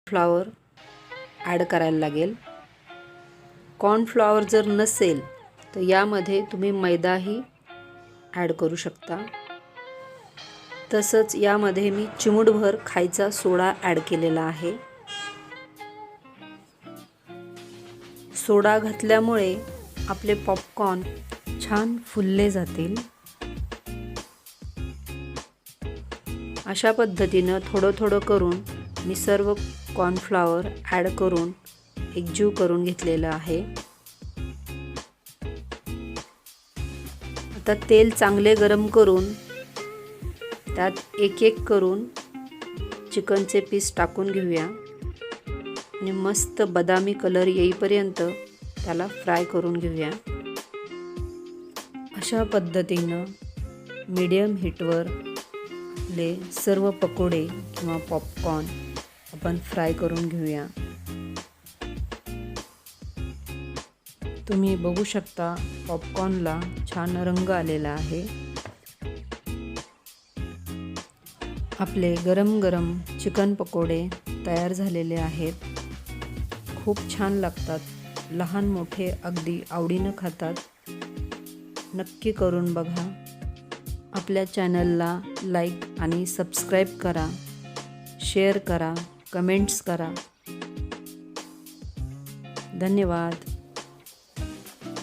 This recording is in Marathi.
फ्लॉवर ॲड करायला लागेल। कॉर्नफ्लॉवर जर नसेल तर यामध्ये तुम्ही मैदाही ॲड करू शकता। तसंच यामध्ये मी चिमूटभर खायचा सोडा ॲड केलेला आहे। सोडा घातल्यामुळे आपले पॉपकॉर्न छान फुलले जातील। अशा पद्धतीनं थोडं थोडं करून मी सर्व कॉर्नफ्लॉवर ॲड करून एकजीव करून घेतलेलं आहे। आता तेल चांगले गरम करून त्यात एक एक करून चिकनचे पीस टाकून घेऊया आणि मस्त बदामी कलर येईपर्यंत त्याला फ्राय करून घेऊया। अशा पद्धतीनं मीडियम हीटवर आपले सर्व पकोडे किंवा पॉपकॉर्न आपण फ्राय करून घेऊया। तुम्ही बघू शकता पॉपकॉर्नला छान रंग आलेला आहे। आपले गरम गरम चिकन पकोडे तयार झालेले आहेत। खूप छान लागतात, लहान मोठे अगदी आवडीनं खातात। नक्की करून बघा। आपल्या चॅनलला लाईक आणि सबस्क्राईब करा, शेअर करा, कमेंट्स करा। धन्यवाद।